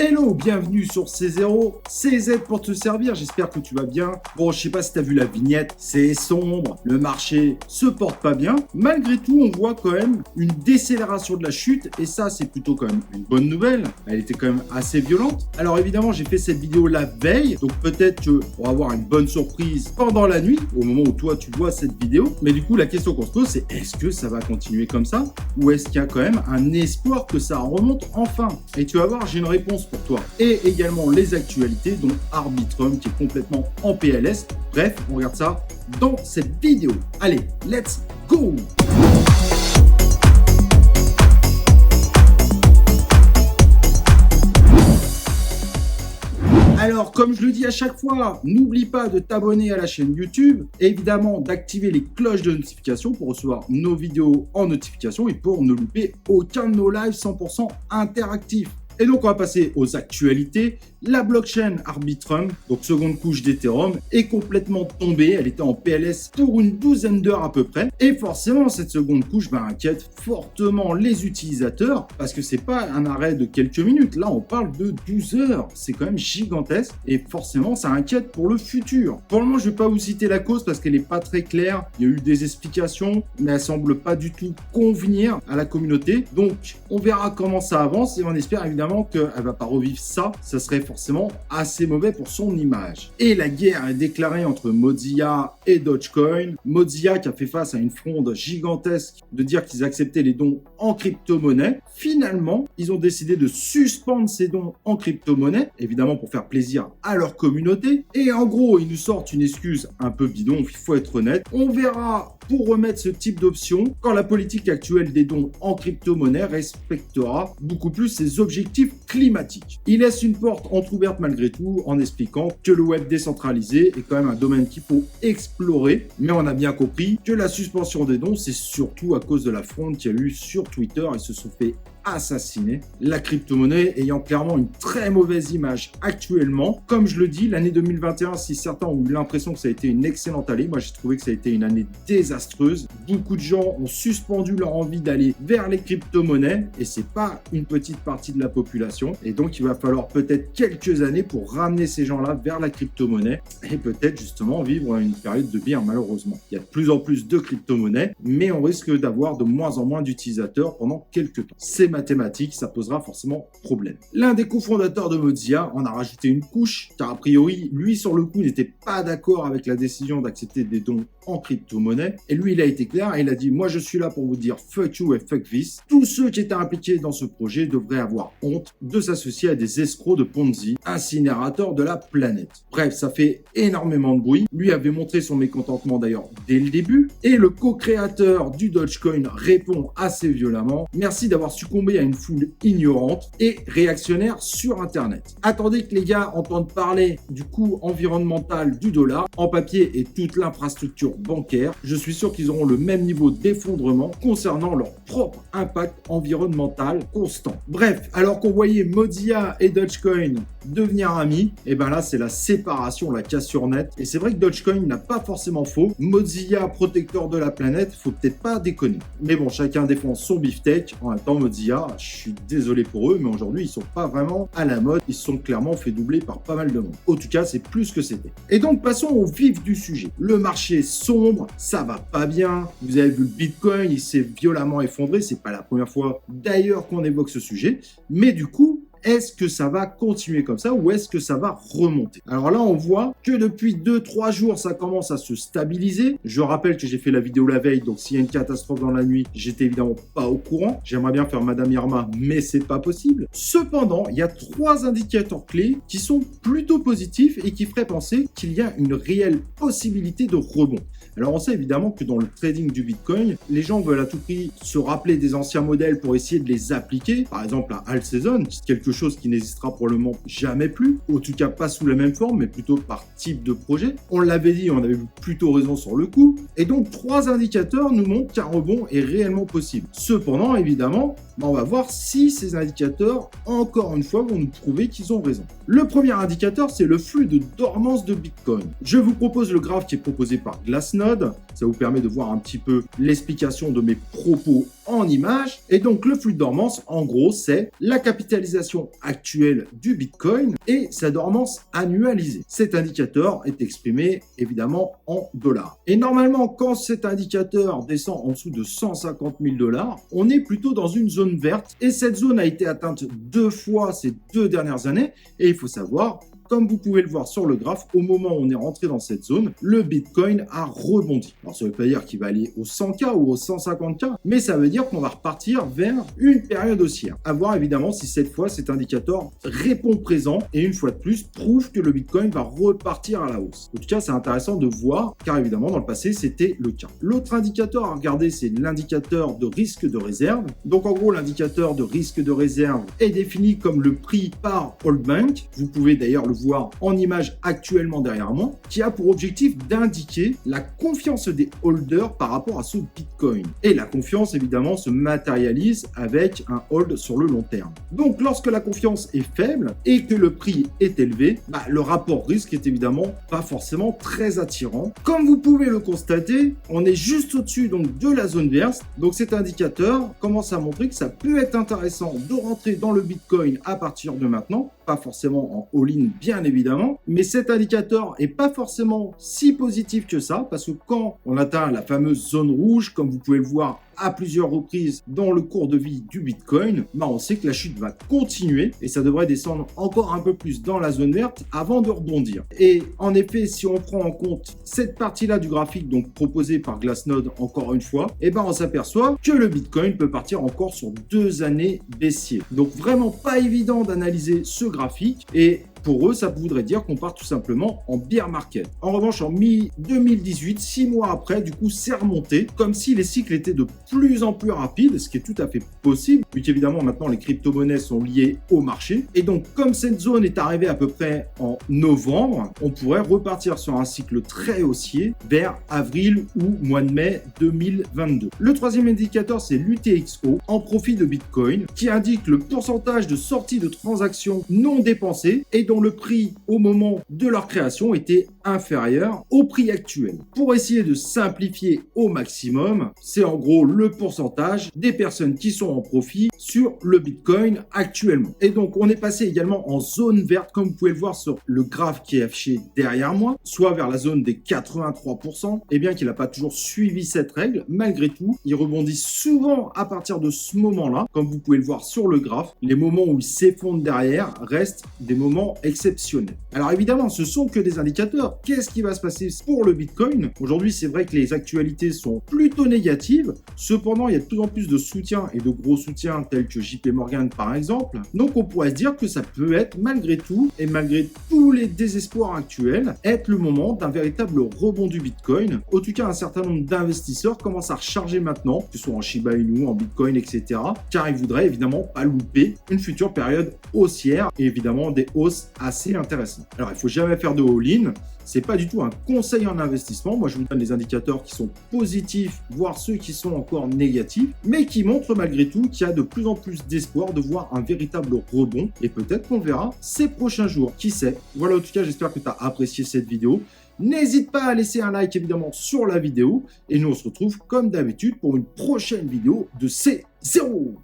Hello, bienvenue sur C0, CZ pour te servir, j'espère que tu vas bien. Bon, je sais pas si tu as vu la vignette, c'est sombre, le marché se porte pas bien. Malgré tout, on voit quand même une décélération de la chute et ça, c'est plutôt quand même une bonne nouvelle. Elle était quand même assez violente. Alors évidemment, j'ai fait cette vidéo la veille, donc peut-être qu'on va avoir une bonne surprise pendant la nuit, au moment où toi tu vois cette vidéo. Mais du coup, la question qu'on se pose, c'est est-ce que ça va continuer comme ça ou est-ce qu'il y a quand même un espoir que ça remonte enfin? Et tu vas voir, j'ai une réponse pour toi. Et également les actualités, dont Arbitrum qui est complètement en PLS. Bref, on regarde ça dans cette vidéo. Allez, let's go! Alors, comme je le dis à chaque fois, n'oublie pas de t'abonner à la chaîne YouTube, et évidemment d'activer les cloches de notification pour recevoir nos vidéos en notification et pour ne louper aucun de nos lives 100% interactifs. Et donc, on va passer aux actualités. La blockchain Arbitrum, donc seconde couche d'Ethereum, est complètement tombée. Elle était en PLS pour une douzaine d'heures à peu près. Et forcément, cette seconde couche inquiète fortement les utilisateurs parce que c'est pas un arrêt de quelques minutes. Là, on parle de 12 heures. C'est quand même gigantesque et forcément, ça inquiète pour le futur. Pour le moment, je vais pas vous citer la cause parce qu'elle est pas très claire. Il y a eu des explications, mais elle semble pas du tout convenir à la communauté. Donc, on verra comment ça avance et on espère évidemment qu'elle va pas revivre ça. Ça serait forcément assez mauvais pour son image. Et la guerre est déclarée entre Mozilla et Dogecoin. Mozilla qui a fait face à une fronde gigantesque de dire qu'ils acceptaient les dons en crypto-monnaie. Finalement, ils ont décidé de suspendre ces dons en crypto-monnaie, évidemment pour faire plaisir à leur communauté. Et en gros, ils nous sortent une excuse un peu bidon, il faut être honnête. On verra pour remettre ce type d'option quand la politique actuelle des dons en crypto-monnaie respectera beaucoup plus ses objectifs climatiques. Il laisse une porte entrouverte malgré tout en expliquant que le web décentralisé est quand même un domaine qu'il faut explorer, mais on a bien compris que la suspension des dons, c'est surtout à cause de la fronde qu'il y a eu sur Twitter. Ils se sont fait assassiner, la crypto-monnaie ayant clairement une très mauvaise image actuellement. Comme je le dis, l'année 2021, si certains ont eu l'impression que ça a été une excellente année, moi j'ai trouvé que ça a été une année désastreuse. Beaucoup de gens ont suspendu leur envie d'aller vers les crypto-monnaies et c'est pas une petite partie de la population. Et donc il va falloir peut-être quelques années pour ramener ces gens-là vers la crypto-monnaie et peut-être justement vivre une période de bière malheureusement. Il y a de plus en plus de crypto-monnaies, mais on risque d'avoir de moins en moins d'utilisateurs pendant quelques temps. C'est mathématique, ça posera forcément problème. L'un des cofondateurs de Mozilla en a rajouté une couche, car a priori, lui sur le coup n'était pas d'accord avec la décision d'accepter des dons en crypto-monnaie. Et lui, il a été clair, il a dit « Moi, je suis là pour vous dire fuck you et fuck this. Tous ceux qui étaient impliqués dans ce projet devraient avoir honte de s'associer à des escrocs de Ponzi, incinérateurs de la planète. » Bref, ça fait énormément de bruit. Lui avait montré son mécontentement d'ailleurs dès le début. Et le co-créateur du Dogecoin répond assez violemment « Merci d'avoir succombé à une foule ignorante et réactionnaire sur Internet. Attendez que les gars entendent parler du coût environnemental du dollar en papier et toute l'infrastructure bancaire. Je suis sûr qu'ils auront le même niveau d'effondrement concernant leur propre impact environnemental constant. » Bref, alors qu'on voyait Mozilla et Dogecoin devenir amis, et ben là c'est la séparation, la cassure nette. Et c'est vrai que Dogecoin n'a pas forcément faux. Mozilla, protecteur de la planète, faut peut-être pas déconner. Mais bon, chacun défend son beefsteak. En même temps, Mozilla, je suis désolé pour eux, mais aujourd'hui ils sont pas vraiment à la mode. Ils se sont clairement fait doubler par pas mal de monde. En tout cas, c'est plus que c'était. Et donc passons au vif du sujet. Le marché sombre, ça va pas bien. Vous avez vu le Bitcoin, il s'est violemment effondré. C'est pas la première fois d'ailleurs qu'on évoque ce sujet. Mais du coup, est-ce que ça va continuer comme ça ou est-ce que ça va remonter? Alors là, on voit que depuis 2-3 jours, ça commence à se stabiliser. Je rappelle que j'ai fait la vidéo la veille, donc s'il y a une catastrophe dans la nuit, j'étais évidemment pas au courant. J'aimerais bien faire Madame Irma, mais c'est pas possible. Cependant, il y a 3 indicateurs clés qui sont plutôt positifs et qui feraient penser qu'il y a une réelle possibilité de rebond. Alors on sait évidemment que dans le trading du Bitcoin, les gens veulent à tout prix se rappeler des anciens modèles pour essayer de les appliquer. Par exemple, la Alt Season, c'est quelque chose qui n'existera pour le moment jamais plus. En tout cas, pas sous la même forme, mais plutôt par type de projet. On l'avait dit, on avait eu plutôt raison sur le coup. Et donc, 3 indicateurs nous montrent qu'un rebond est réellement possible. Cependant, évidemment, on va voir si ces indicateurs, encore une fois, vont nous prouver qu'ils ont raison. Le premier indicateur, c'est le flux de dormance de Bitcoin. Je vous propose le graphe qui est proposé par Glassnode. Ça vous permet de voir un petit peu l'explication de mes propos en image. Et donc le flux de dormance, en gros, c'est la capitalisation actuelle du Bitcoin et sa dormance annualisée. Cet indicateur est exprimé évidemment en dollars. Et normalement, quand cet indicateur descend en dessous de 150 000 $, on est plutôt dans une zone verte. Et cette zone a été atteinte 2 fois ces 2 dernières années. Et il faut savoir, comme vous pouvez le voir sur le graphe, au moment où on est rentré dans cette zone, le Bitcoin a rebondi. Alors ça ne veut pas dire qu'il va aller aux 100K ou aux 150K, mais ça veut dire qu'on va repartir vers une période haussière. À voir évidemment si cette fois cet indicateur répond présent et une fois de plus prouve que le Bitcoin va repartir à la hausse. En tout cas, c'est intéressant de voir car évidemment dans le passé c'était le cas. L'autre indicateur à regarder, c'est l'indicateur de risque de réserve. Donc en gros, l'indicateur de risque de réserve est défini comme le prix par Holdbank. Vous pouvez d'ailleurs le voir en image actuellement derrière moi, qui a pour objectif d'indiquer la confiance des holders par rapport à ce Bitcoin. Et la confiance, évidemment, se matérialise avec un hold sur le long terme. Donc, lorsque la confiance est faible et que le prix est élevé, le rapport risque est évidemment pas forcément très attirant. Comme vous pouvez le constater, on est juste au-dessus donc de la zone verte. Donc, cet indicateur commence à montrer que ça peut être intéressant de rentrer dans le Bitcoin à partir de maintenant, pas forcément en all-in bien évidemment, mais cet indicateur est pas forcément si positif que ça, parce que quand on atteint la fameuse zone rouge, comme vous pouvez le voir à plusieurs reprises dans le cours de vie du Bitcoin, on sait que la chute va continuer et ça devrait descendre encore un peu plus dans la zone verte avant de rebondir. Et en effet, si on prend en compte cette partie-là du graphique donc proposée par Glassnode encore une fois, on s'aperçoit que le Bitcoin peut partir encore sur 2 années baissier. Donc vraiment pas évident d'analyser ce graphique et pour eux, ça voudrait dire qu'on part tout simplement en bear market. En revanche, en mi-2018, 6 mois après, du coup, c'est remonté, comme si les cycles étaient de plus en plus rapides, ce qui est tout à fait possible, vu qu'évidemment, maintenant, les crypto-monnaies sont liées au marché. Et donc, comme cette zone est arrivée à peu près en novembre, on pourrait repartir sur un cycle très haussier vers avril ou mois de mai 2022. Le troisième indicateur, c'est l'UTXO, en profit de Bitcoin, qui indique le pourcentage de sortie de transactions non dépensées et dont le prix au moment de leur création était inférieur au prix actuel. Pour essayer de simplifier au maximum, c'est en gros le pourcentage des personnes qui sont en profit sur le Bitcoin actuellement. Et donc on est passé également en zone verte, comme vous pouvez le voir sur le graphe qui est affiché derrière moi, soit vers la zone des 83%, et bien qu'il n'a pas toujours suivi cette règle, malgré tout, il rebondit souvent à partir de ce moment-là, comme vous pouvez le voir sur le graphe. Les moments où il s'effondre derrière restent des moments exceptionnels. Alors évidemment, ce sont que des indicateurs. Qu'est-ce qui va se passer pour le Bitcoin? Aujourd'hui, c'est vrai que les actualités sont plutôt négatives. Cependant, il y a de plus en plus de soutiens et de gros soutiens tels que JP Morgan par exemple. Donc on pourrait se dire que ça peut être malgré tout et malgré tous les désespoirs actuels, être le moment d'un véritable rebond du Bitcoin. En tout cas, un certain nombre d'investisseurs commencent à recharger maintenant, que ce soit en Shiba Inu, en Bitcoin, etc. car ils voudraient évidemment pas louper une future période haussière et évidemment des hausses assez intéressantes. Alors il faut jamais faire de all-in. C'est pas du tout un conseil en investissement. Moi, je vous donne les indicateurs qui sont positifs, voire ceux qui sont encore négatifs, mais qui montrent malgré tout qu'il y a de plus en plus d'espoir de voir un véritable rebond. Et peut-être qu'on verra ces prochains jours. Qui sait? Voilà, en tout cas, j'espère que tu as apprécié cette vidéo. N'hésite pas à laisser un like évidemment sur la vidéo. Et nous, on se retrouve comme d'habitude pour une prochaine vidéo de C0.